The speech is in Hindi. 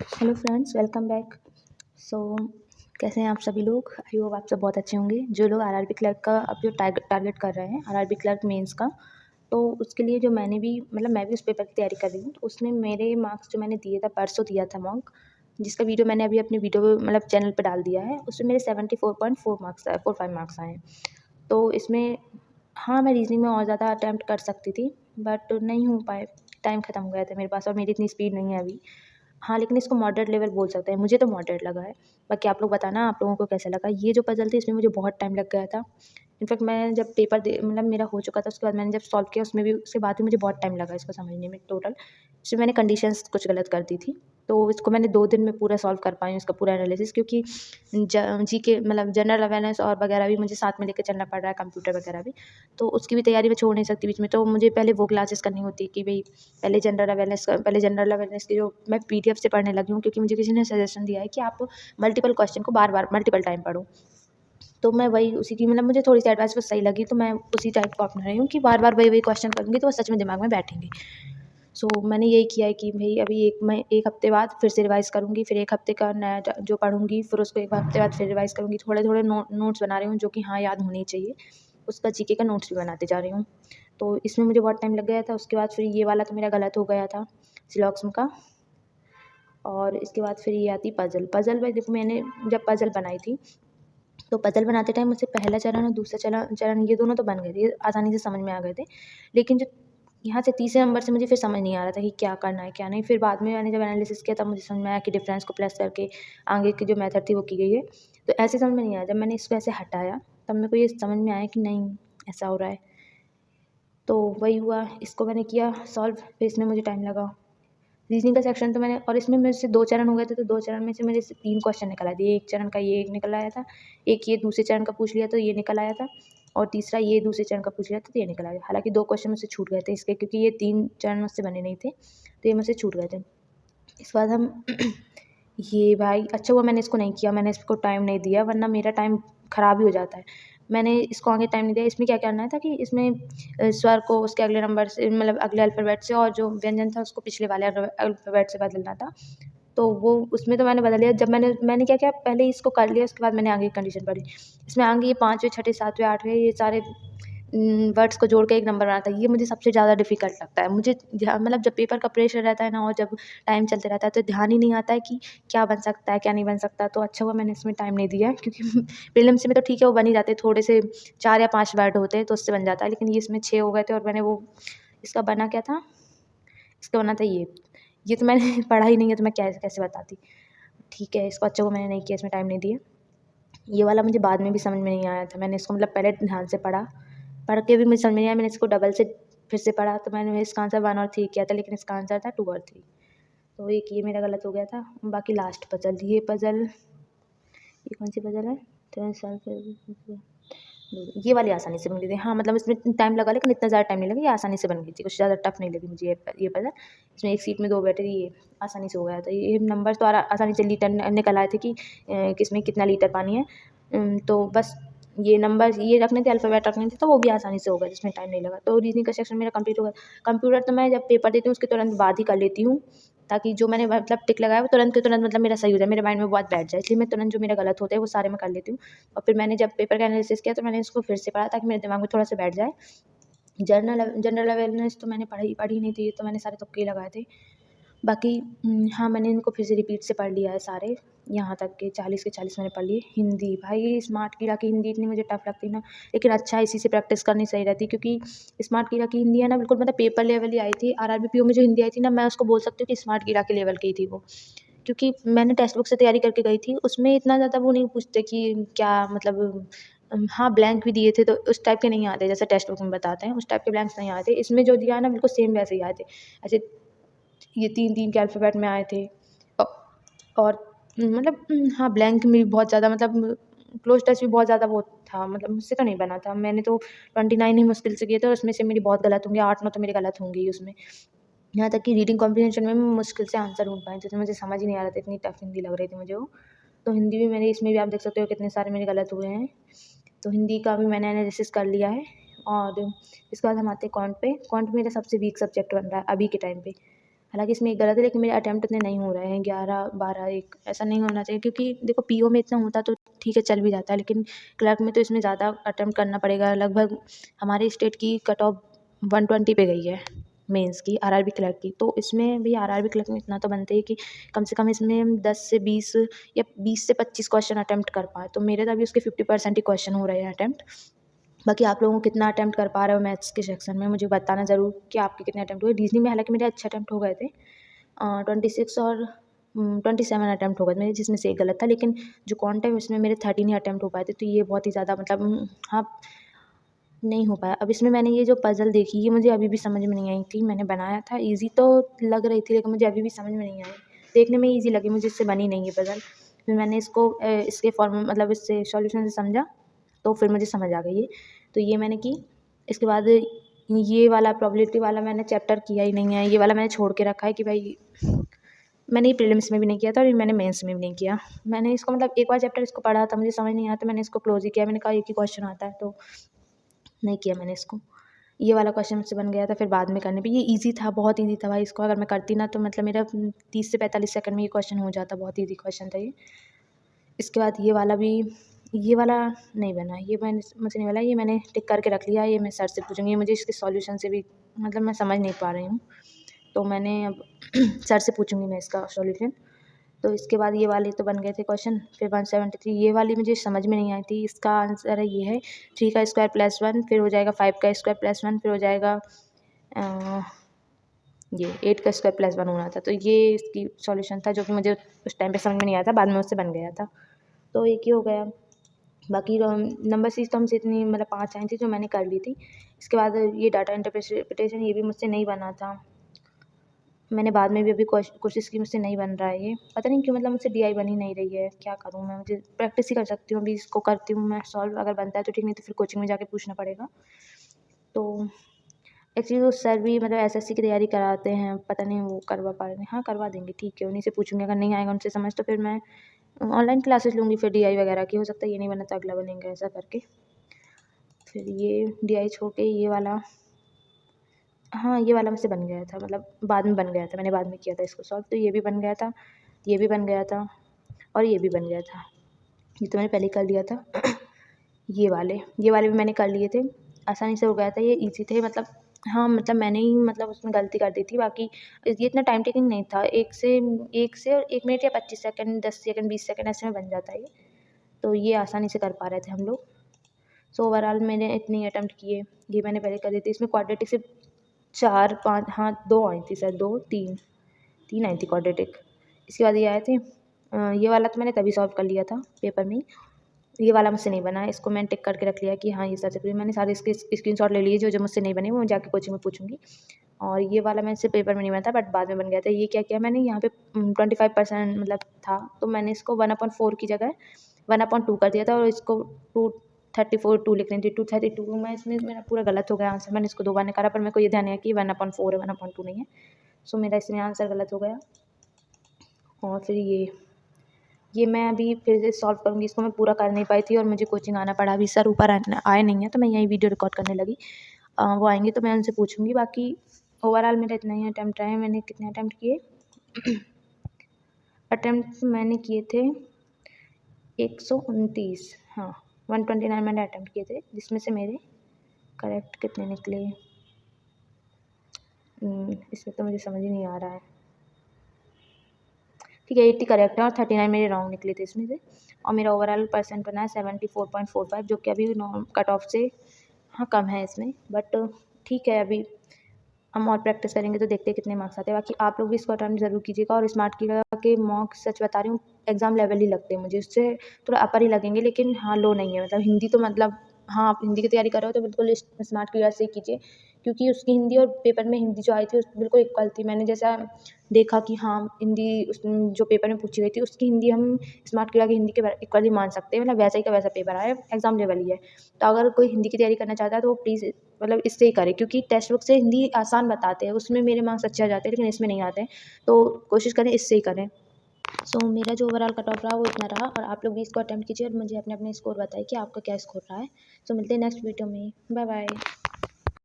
Hello friends, welcome back. So कैसे हैं आप सभी लोग? आई होप आप सब बहुत अच्छे होंगे। जो लोग आरआरबी क्लर्क का अब जो टारगेट कर रहे हैं, आरआरबी क्लर्क मेंस का, तो उसके लिए जो मैंने भी मैं भी उस पेपर की तैयारी कर रही हूँ। तो उसमें मेरे मार्क्स जो मैंने दिए था, परसों दिया था मॉक, जिसका वीडियो मैंने अभी अपने वीडियो चैनल पर डाल दिया है। उसमें मेरे 74.4 मार्क्स आए, 45 मार्क्स आए हैं। तो इसमें हाँ, मैं रीजनिंग में और ज़्यादा अटैम्प्ट कर सकती थी, बट नहीं हो पाए। टाइम ख़त्म हो गया था मेरे पास और मेरी इतनी स्पीड नहीं है अभी। हाँ, लेकिन इसको मॉडरेट लेवल बोल सकते हैं। मुझे तो मॉडरेट लगा है। बाकी आप लोग बताना आप लोगों को कैसा लगा। ये जो पज़ल थी इसमें मुझे बहुत टाइम लग गया था। इनफैक्ट मैं जब पेपर दे मेरा हो चुका था, उसके बाद मैंने जब सॉल्व किया उसके बाद भी मुझे बहुत टाइम लगा इसको समझने में टोटल। इसमें मैंने कंडीशंस कुछ गलत कर दी थी। तो इसको मैंने 2 दिन में पूरा सॉल्व कर पाई हूँ, इसका पूरा एनालिसिस, क्योंकि जीके जनरल अवेयरनेस और वगैरह भी मुझे साथ में लेके चलना पड़ रहा है, कंप्यूटर वगैरह भी। तो उसकी भी तैयारी मैं छोड़ नहीं सकती बीच में। तो मुझे पहले वो क्लासेस करनी होती कि भई पहले जनरल अवेयरनेस की जो मैं पीडीएफ से पढ़ने लगी हूँ, क्योंकि मुझे किसी ने सजेशन दिया है कि आप मल्टीपल क्वेश्चन को बार-बार मल्टीपल टाइम पढ़ो। तो मैं वही उसी की मतलब मुझे थोड़ी-सी एडवाइस बस सही लगी, तो मैं उसी टाइप को अपना रही हूँ कि बार-बार वही-वही क्वेश्चन करूँगी तो वो सच में दिमाग में बैठेंगे। सो मैंने यही किया है कि भई अभी मैं 1 हफ़्ते बाद फिर से रिवाइज़ करूँगी, फिर 1 हफ़्ते का नया जो पढ़ूँगी, फिर उसको 1 हफ़्ते बाद फिर रिवाइज़ करूँगी। थोड़े-थोड़े नोट्स बना रही हूँ जो कि हाँ, याद होने ही चाहिए। उसका जीके का नोट्स भी बनाते जा रही हूँ। तो इसमें मुझे बहुत टाइम लग गया था। उसके बाद फिर ये वाला तो मेरा गलत हो गया था, सिलॉक्स्म का। और इसके बाद फिर ये आती पज़ल। पज़ल में देखो मैंने जब पज़ल बनाई थी, तो पज़ल बनाते टाइम मुझसे पहला चरण और दूसरा चरण ये दोनों तो बन गए थे, आसानी से समझ में आ गए थे। लेकिन जो यहाँ से तीसरे नंबर से मुझे फिर समझ नहीं आ रहा था कि क्या करना है, क्या नहीं। फिर बाद में मैंने जब एनालिसिस किया तब मुझे समझ में आया कि डिफरेंस को प्लस करके आगे की जो मेथड थी वो की गई है। तो ऐसे समझ में नहीं आया। जब मैंने इसको ऐसे हटाया, तब मेरे को ये समझ में आया कि नहीं, ऐसा हो रहा है। तो वही हुआ, इसको मैंने किया सॉल्व, फिर इसमें मुझे टाइम लगा। रीजनिंग का सेक्शन तो मैंने और इसमें मेरे से 2 चरण हो गए थे, तो 2 चरण में से मेरे से 3 क्वेश्चन निकल आए थे। 1 चरण का ये 1 निकल आया था, एक ये दूसरे चरण का पूछ लिया तो ये निकल आया था, और तीसरा ये दूसरे चरण का पूछ लिया था तो ये निकल आया। हालाँकि 2 क्वेश्चन मुझसे छूट गए थे इसके, क्योंकि ये 3 चरण मुझसे बने नहीं थे, तो ये मुझसे छूट गए थे। इसके बाद हम ये भाई अच्छा हुआ मैंने इसको नहीं किया, मैंने इसको टाइम नहीं दिया, वरना मेरा टाइम ख़राब ही हो जाता है। मैंने इसको आगे टाइम नहीं दिया। इसमें क्या करना था कि इसमें स्वर को उसके अगले नंबर से अगले अल्फ़ाबेट से, और जो व्यंजन था उसको पिछले वाले अल्फ़ाबेट से बदलना था। तो वो उसमें तो मैंने बदल लिया। जब मैंने क्या किया, पहले इसको कर लिया, उसके बाद मैंने आगे की कंडीशन पढ़ी। इसमें आगे ये 5वें, 6ठे, 7वें, 8वें ये सारे वर्ड्स को जोड़ के एक नंबर बनाता है। ये मुझे सबसे ज़्यादा डिफ़िकल्ट लगता है। मुझे जब पेपर का प्रेशर रहता है ना, और जब टाइम चलते रहता है, तो ध्यान ही नहीं आता है कि क्या बन सकता है, क्या नहीं बन सकता। तो अच्छा हुआ मैंने इसमें टाइम नहीं दिया, क्योंकि प्रीलिम्स में तो ठीक है वो बन ही जाते हैं, थोड़े से 4 या 5 वर्ड होते हैं तो उससे बन जाता है। लेकिन ये इसमें 6 हो गए थे, और मैंने वो इसका बना क्या था? इसका बना था ये। ये तो मैंने पढ़ा ही नहीं है, तो मैं कैसे बताती? ठीक है, इसको अच्छा हुआ मैंने नहीं किया, इसमें टाइम नहीं दिया। ये वाला मुझे बाद में भी समझ में नहीं आया था। मैंने इसको पहले ध्यान से पढ़ा, पढ़ के भी मुझे समझ में नहीं आया। मैंने इसको डबल से फिर से पढ़ा, तो मैंने इसका आंसर 1 और 3 किया था, लेकिन इसका आंसर था 2 और 3। तो एक ये मेरा गलत हो गया था। बाकी लास्ट पज़ल, ये कौन सी पज़ल है? ये वाली आसानी से बन गई थी। हाँ, मतलब इसमें टाइम लगा, लेकिन इतना ज़्यादा टाइम नहीं लगा, ये आसानी से बन गई थी, कुछ ज़्यादा टफ नहीं लगी मुझे ये पज़ल। इसमें एक सीट में 2 बैठे थे, ये आसानी से हो गया था। ये नंबर तो आसानी से लीटर निकल आए थे कि किसमें कितना लीटर पानी है। तो बस ये नंबर ये रखने थे, अल्फ़ाबेट रखने थे, तो वो भी आसानी से हो गए, जिसमें टाइम नहीं लगा। तो रीज़निंग का सेक्शन मेरा कंप्लीट हो गया। कंप्यूटर तो मैं जब पेपर देती हूँ उसके तुरंत बाद ही कर लेती हूँ, ताकि जो मैंने टिक लगाया वो तुरंत के तुरंत मेरा सही हो जाए, मेरे माइंड में बात बैठ जाए। इसलिए मैं तुरंत जो मेरा गलत होता है वो सारे मैं कर लेती हूँ। और फिर मैंने जब पेपर का एनालिसिस किया, तो मैंने इसको फिर से पढ़ा, ताकि मेरे दिमाग में थोड़ा-सा बैठ जाए। जनरल अवेयरनेस तो मैंने पढ़ी नहीं थी, ये तो मैंने सारे तुक्के ही लगाए थे। बाकी हाँ, मैंने इनको फिर से रिपीट से पढ़ लिया है सारे, यहाँ तक के 40 के 40 मैंने पढ़ लिए। हिंदी, भाई स्मार्ट कीड़ा की हिंदी इतनी मुझे टफ लगती ना, लेकिन अच्छा इसी से प्रैक्टिस करनी सही रहती, क्योंकि स्मार्ट कीड़ा की हिंदी है ना, बिल्कुल पेपर लेवल ही आई थी। आरआरबी पीओ में जो हिंदी आई थी ना, मैं उसको बोल सकती हूँ कि स्मार्ट कीड़ा के लेवल की थी वो। क्योंकि मैंने टेक्स्ट बुक से तैयारी करके गई थी, उसमें इतना ज़्यादा वो नहीं पूछते कि क्या हाँ, ब्लैंक भी दिए थे, तो उस टाइप के नहीं आते जैसे टेक्स्ट बुक में बताते हैं, उस टाइप के ब्लैंक्स नहीं आए थे। इसमें जो दिया है ना, बिल्कुल सेम वैसे ही आए थे। ऐसे ये 3-3 के अल्फ़ाबेट में आए थे। अ, और हाँ, ब्लैंक में भी बहुत ज़्यादा क्लोज़ टच भी बहुत ज़्यादा वो था, मुझसे तो नहीं बना था। मैंने तो 29 ही मुश्किल से किए थे, और उसमें से मेरी बहुत गलत होंगे, 8-9 तो मेरे गलत होंगे ही उसमें। यहाँ तक कि रीडिंग कॉम्प्रिहेंशन में मैं मुश्किल से आंसर ढूँढ पाई थी, तो मुझे समझ ही नहीं आ रहा था, इतनी टफ हिंदी लग रही थी मुझे वो। तो हिंदी भी मेरी इसमें भी आप देख सकते हो कितने सारे मेरे गलत हुए हैं। तो हिंदी का भी मैंने एनालिसिस कर लिया है। और इसके बाद हम आते हैं क्वांट पे। क्वांट मेरा सबसे वीक सब्जेक्ट बन रहा है अभी के टाइम पे। हालाँकि इसमें एक गलत है, लेकिन मेरे अटेम्प्ट उतने नहीं हो रहे हैं, 11, 12, 1 ऐसा नहीं होना चाहिए, क्योंकि देखो पीओ में इतना होता तो ठीक है, चल भी जाता है, लेकिन क्लर्क में तो इसमें ज़्यादा अटेम्प्ट करना पड़ेगा। लगभग हमारे स्टेट की कट ऑफ 120 पे गई है मेंस की, आरआरबी क्लर्क की। तो इसमें भी आरआरबी क्लर्क में इतना तो बनता ही कि कम से कम इसमें हम 10 से 20 या 20 से 25 क्वेश्चन अटेम्प्ट कर पाएँ। तो मेरे तो अभी उसके 50% ही क्वेश्चन हो रहे हैं अटेम्प्ट। बाकी आप लोगों को कितना अटेम्प्ट कर पा रहे हो मैथ्स के सेक्शन में, मुझे बताना ज़रूर कि आपके कितने अटेम्प्ट हुए। रीजनिंग में हालाँकि मेरे अच्छे अटेम्प्ट हो गए थे, 26 और 27 अटेम्प्ट हो गए मेरे, जिसमें से एक गलत था। लेकिन जो कॉन्ट है उसमें मेरे 13 ही अटेम्प्ट हो पाए थे, तो ये बहुत ही ज़्यादा मतलब हाँ, नहीं हो पाया। अब इसमें मैंने ये जो पज़ल देखी, ये मुझे अभी भी समझ में नहीं आई थी। मैंने बनाया था, ईज़ी तो लग रही थी, लेकिन मुझे अभी भी समझ में नहीं आई। देखने में ईज़ी लगी, मुझे इससे बनी नहीं ये पज़ल। फिर मैंने इसको इसके फॉर्म मतलब इससे सॉल्यूशन से समझा, तो फिर मुझे समझ आ गई ये। तो ये मैंने की। इसके बाद ये वाला प्रोबेबिलिटी वाला मैंने चैप्टर किया ही नहीं है, ये वाला मैंने छोड़ के रखा है कि भाई मैंने ये प्रीलिम्स में भी नहीं किया था और ये मैंने मेंस में भी नहीं किया। मैंने इसको मतलब एक बार चैप्टर इसको पढ़ा था, मुझे समझ नहीं आया, तो मैंने इसको क्लोज़ ही किया। मैंने कहा एक ही क्वेश्चन आता है, तो नहीं किया मैंने इसको। ये वाला क्वेश्चन मुझसे बन गया था फिर बाद में करने पे। ये ईज़ी था, बहुत ईज़ी था भाई। इसको अगर मैं करती ना, तो मतलब मेरा 30 से 45 सेकंड में ये क्वेश्चन हो जाता। बहुत ईज़ी क्वेश्चन था ये। इसके बाद ये वाला भी, ये वाला नहीं बना, ये मैंने मुझसे नहीं बना, ये मैंने टिक करके रख लिया। ये मैं सर से पूछूँगी, ये मुझे इसके सॉल्यूशन से भी मतलब मैं समझ नहीं पा रही हूँ, तो मैंने अब सर से पूछूँगी मैं इसका सॉल्यूशन। तो इसके बाद ये वाले तो बन गए थे क्वेश्चन। फिर 173 ये वाली मुझे समझ में नहीं आई थी। इसका आंसर है, ये है 3 का स्क्वायर प्लस 1, फिर हो जाएगा 5 का स्क्वायर प्लस 1, फिर हो जाएगा ये 8 का स्क्वायर प्लस 1 होना था। तो ये इसकी सॉल्यूशन था, जो कि मुझे उस टाइम पे समझ में नहीं आया था, बाद में उससे बन गया था। तो एक ही हो गया। बाकी नंबर सीरीज़ तो हमसे इतनी मतलब 5 आई थी, जो मैंने कर ली थी। इसके बाद ये डाटा इंटरप्रिटेशन, ये भी मुझसे नहीं बना था। मैंने बाद में भी अभी कोशिश की, मुझसे नहीं बन रहा है ये। पता नहीं क्यों, मतलब मुझसे डीआई बन ही नहीं रही है। क्या करूँ मैं? मुझे प्रैक्टिस ही कर सकती हूँ, अभी इसको करती हूँ मैं सॉल्व। अगर बनता है तो ठीक, नहीं तो फिर कोचिंग में जाके पूछना पड़ेगा। तो एक्चुअली वो सर भी मतलब एसएससी की तैयारी कराते हैं, पता नहीं वो करवा पा रहे हैं। हाँ, करवा देंगे, ठीक है, उन्हीं से पूछूँगी। अगर नहीं आएगा उनसे समझ, तो फिर मैं ऑनलाइन क्लासेस लूँगी फिर डीआई वगैरह की। हो सकता है ये नहीं बना तो अगला बनेगा, ऐसा करके। फिर ये डीआई छोड़ के ये वाला, हाँ, ये वाला मुझसे बन गया था, मतलब बाद में बन गया था, मैंने बाद में किया था इसको सॉल्व। तो ये भी बन गया था, ये भी बन गया था और ये भी बन गया था। ये तो मैंने पहले कर लिया था। ये वाले भी मैंने कर लिए थे, आसानी से हो गया था, ये ईज़ी थे मतलब। हाँ, मतलब मैंने ही मतलब उसमें गलती कर दी थी, बाकी ये इतना टाइम टेकिंग नहीं था। 1 मिनट या 25 सेकंड, 10 सेकंड, 20 सेकंड ऐसे में बन जाता है ये। तो ये आसानी से कर पा रहे थे हम लोग। सो ओवरऑल मैंने इतनी अटेम्प्ट किए, ये मैंने पहले कर दी थी। इसमें क्वाड्रेटिक से 4, 5, हाँ 2 आई थी शायद, 2, 3 आई थी क्वाड्रेटिक। इसके बाद ये आए थे। ये वाला तो मैंने तभी सॉल्व कर लिया था पेपर में ही। ये वाला मुझसे नहीं बना है, इसको मैंने टिक करके रख लिया कि हाँ, ये सर से मैंने सारे इसके स्क्रीनशॉट ले लिए, जो मुझसे नहीं बने वो मैं जाके कोचिंग में पूछूंगी। और ये वाला मेरे से पेपर में नहीं बना था, बट बाद में बन गया था। ये क्या किया मैंने, यहाँ पे 25% मतलब था, तो मैंने इसको 1/4 की जगह 1/2 कर दिया था, और इसको 234 लिख रही थी, 232 में। इसमें मेरा पूरा गलत हो गया आंसर। मैंने इसको 2 बार निकाला, पर मेरे को ये ध्यान नहीं है कि 1/4 है, 1/2 नहीं है। सो मेरा इसमें आंसर गलत हो गया। और फिर ये मैं अभी फिर से सॉल्व करूँगी। इसको मैं पूरा कर नहीं पाई थी और मुझे कोचिंग आना पड़ा। अभी सर ऊपर आए नहीं हैं, तो मैं यहीं वीडियो रिकॉर्ड करने लगी। वो आएंगे तो मैं उनसे पूछूंगी। बाकी ओवरऑल मेरा इतना ही अटैम्प्ट रहे हैं। मैंने कितने अटैम्प्ट किए? अटैम्प्ट मैंने किए थे 129, हाँ 129 मैंने अटैम्प्ट किए थे, जिसमें से मेरे करेक्ट कितने निकले, इसमें तो मुझे समझ ही नहीं आ रहा है। ठीक है, 80 करेक्ट है और 39 मेरे रॉन्ग निकले थे इसमें से। और मेरा ओवरऑल परसेंट बना है 74.45, जो कि अभी कट ऑफ से हाँ कम है इसमें, बट ठीक है। अभी हम और प्रैक्टिस करेंगे तो देखते हैं कितने मार्क्स आते हैं। बाकी आप लोग भी इसको अटेम्प्ट ज़रूर कीजिएगा और स्मार्ट कीजिएगा कि मॉक सच बता रही हूँ एग्ज़ाम लेवल ही लगते हैं मुझे, उससे थोड़ा अपर ही लगेंगे, लेकिन हाँ लो नहीं है। मतलब हिंदी तो मतलब हाँ, आप हिंदी की तैयारी कर रहे हो तो बिल्कुल स्मार्ट की वजह से ही कीजिए, क्योंकि उसकी हिंदी और पेपर में हिंदी जो आई थी उस बिल्कुल इक्वल थी। मैंने जैसा देखा कि हाँ, हिंदी उस जो पेपर में पूछी गई थी उसकी हिंदी हम स्मार्ट की हिंदी के इक्वल ही मान सकते हैं। मतलब वैसा ही का वैसा पेपर आया, एग्ज़ाम लेवल ही है। तो अगर कोई हिंदी की तैयारी करना चाहता है तो वो प्लीज़ मतलब इससे ही करें, क्योंकि टेक्स्ट बुक से हिंदी आसान बताते हैं, उसमें मेरे मार्क्स अच्छे आ जाते हैं, लेकिन इसमें नहीं आते हैं। तो कोशिश करें इससे ही करें। सो मेरा जो ओवरऑल कट ऑफ रहा वो इतना रहा, और आप लोग भी इसको अटेम्प्ट कीजिए और मुझे अपने अपने स्कोर बताइए कि आपका क्या स्कोर रहा है। सो मिलते हैं नेक्स्ट वीडियो में। Bye bye.